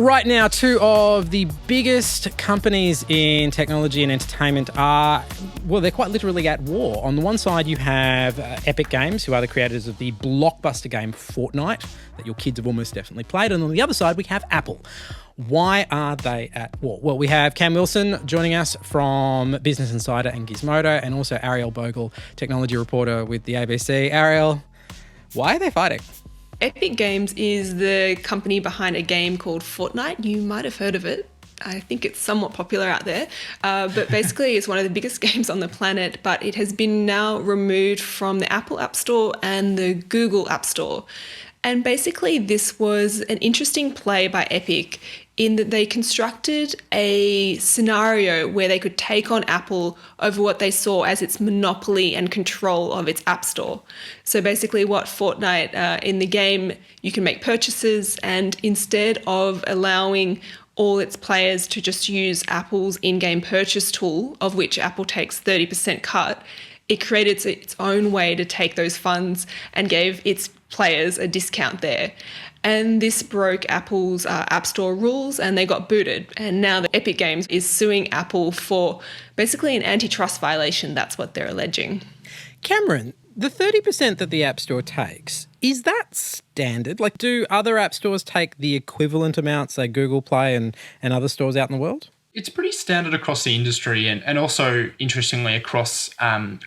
Right now, two of the biggest companies in technology and entertainment are, well, they're quite literally at war. On the one side, you have Epic Games, who are the creators of the blockbuster game Fortnite, that your kids have almost definitely played. And on the other side, we have Apple. Why are they at war? Well, we have Cam Wilson joining us from Business Insider and Gizmodo, and also Ariel Bogle, technology reporter with the ABC. Ariel, why are they fighting? Epic Games is the company behind a game called Fortnite. You might have heard of it. I think it's somewhat popular out there. But basically, it's one of the biggest games on the planet, but it has been now removed from the Apple App Store and the Google App Store. And basically, this was an interesting play by Epic in that they constructed a scenario where they could take on Apple over what they saw as its monopoly and control of its app store. So basically what Fortnite, in the game, you can make purchases, and instead of allowing all its players to just use Apple's in-game purchase tool, of which Apple takes 30% cut, it created its own way to take those funds and gave its players a discount there. And this broke Apple's App Store rules, and they got booted. And now the Epic Games is suing Apple for basically an antitrust violation. That's what they're alleging. Cameron, the 30% that the App Store takes, is that standard? Like, do other app stores take the equivalent amount, say Google Play and other stores out in the world? It's pretty standard across the industry and also, interestingly, across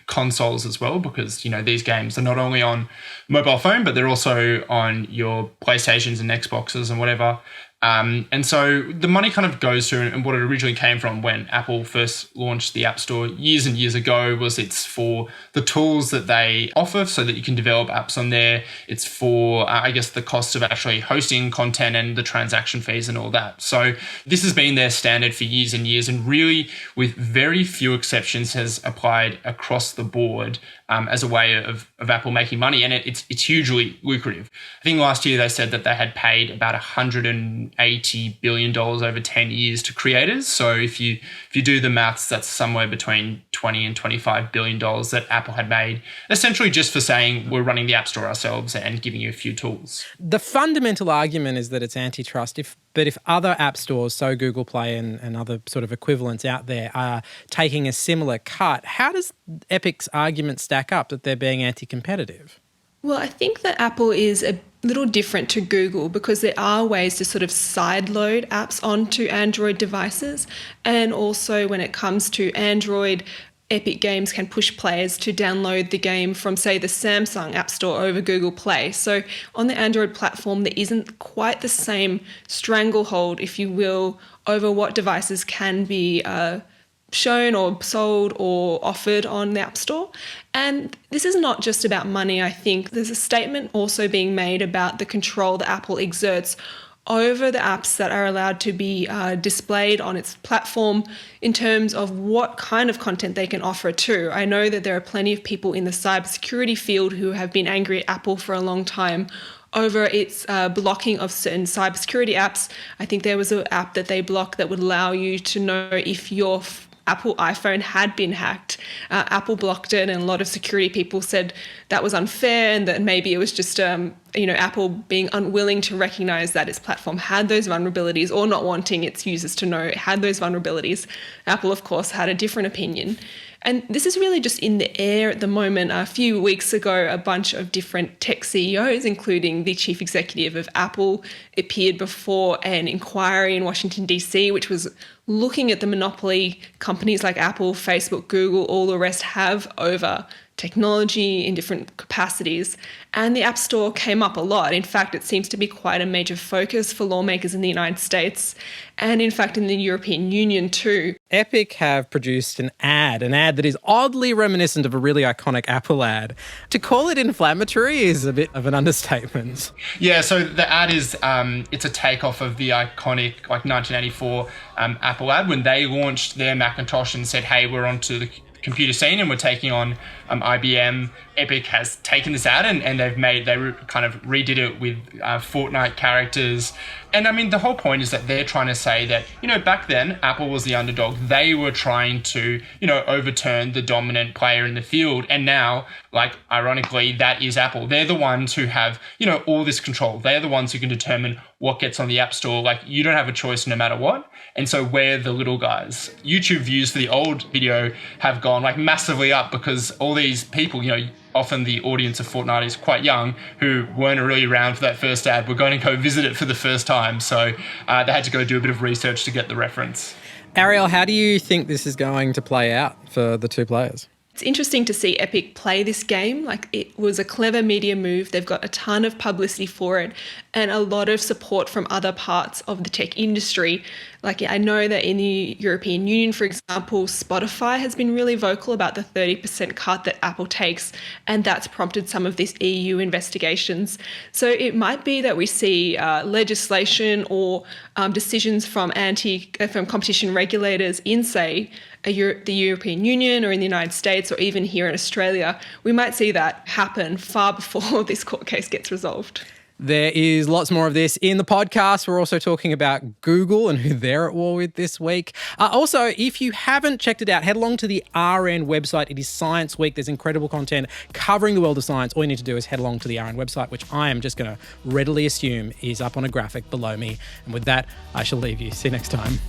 consoles as well, because, you know, these games are not only on mobile phone, but they're also on your PlayStations and Xboxes and whatever. And so the money kind of goes to, and what it originally came from when Apple first launched the App Store years and years ago, was it's for the tools that they offer so that you can develop apps on there. It's for, I guess, the cost of actually hosting content and the transaction fees and all that. So this has been their standard for years and years, and really, with very few exceptions, has applied across the board as a way of Apple making money. And it's hugely lucrative. I think last year they said that they had paid about $180 billion over 10 years to creators. So if you do the maths, that's somewhere between $20 and $25 billion that Apple had made, essentially just for saying we're running the App Store ourselves and giving you a few tools. The fundamental argument is that it's antitrust. But if other app stores, so Google Play and other sort of equivalents out there, are taking a similar cut, how does Epic's argument stack up that they're being anti-competitive? Well, I think that Apple is a little different to Google because there are ways to sort of sideload apps onto Android devices. And also when it comes to Android, Epic Games can push players to download the game from, say, the Samsung App Store over Google Play. So on the Android platform, there isn't quite the same stranglehold, if you will, over what devices can be shown or sold or offered on the App Store. And this is not just about money, I think. There's a statement also being made about the control that Apple exerts over the apps that are allowed to be displayed on its platform in terms of what kind of content they can offer too. I know that there are plenty of people in the cybersecurity field who have been angry at Apple for a long time over its blocking of certain cybersecurity apps. I think there was an app that they blocked that would allow you to know if your Apple iPhone had been hacked. Apple blocked it, and a lot of security people said that was unfair and that maybe it was just Apple being unwilling to recognize that its platform had those vulnerabilities, or not wanting its users to know it had those vulnerabilities. Apple, of course, had a different opinion. And this is really just in the air at the moment. A few weeks ago, a bunch of different tech CEOs, including the chief executive of Apple, appeared before an inquiry in Washington, D.C., which was looking at the monopoly companies like Apple, Facebook, Google, all the rest have over technology in different capacities. And the App Store came up a lot. In fact, it seems to be quite a major focus for lawmakers in the United States and, in fact, in the European Union too. Epic have produced an ad that is oddly reminiscent of a really iconic Apple ad. To call it inflammatory is a bit of an understatement. Yeah, so the ad is, it's a takeoff of the iconic 1984 Apple ad when they launched their Macintosh and said, hey, we're onto the computer scene and we're taking on IBM. Epic has taken this ad and they kind of redid it with Fortnite characters. And I mean, the whole point is that they're trying to say that, back then Apple was the underdog. They were trying to, overturn the dominant player in the field. And now, ironically, that is Apple. They're the ones who have, all this control. They're the ones who can determine what gets on the App Store. Like, you don't have a choice no matter what. And so we're the little guys. YouTube views for the old video have gone like massively up because all these people, often the audience of Fortnite is quite young, who weren't really around for that first ad, were going to go visit it for the first time. So they had to go do a bit of research to get the reference. Ariel, how do you think this is going to play out for the two players? It's interesting to see Epic play this game. Like, it was a clever media move. They've got a ton of publicity for it and a lot of support from other parts of the tech industry. Like, I know that in the European Union, for example, Spotify has been really vocal about the 30% cut that Apple takes, and that's prompted some of these EU investigations. So it might be that we see legislation or decisions from competition regulators in, say, the European Union or in the United States or even here in Australia. We might see that happen far before this court case gets resolved. There is lots more of this in the podcast. We're also talking about Google and who they're at war with this week. Also, if you haven't checked it out, head along to the RN website. It is Science Week. There's incredible content covering the world of science. All you need to do is head along to the RN website, which I am just going to readily assume is up on a graphic below me. And with that, I shall leave you. See you next time.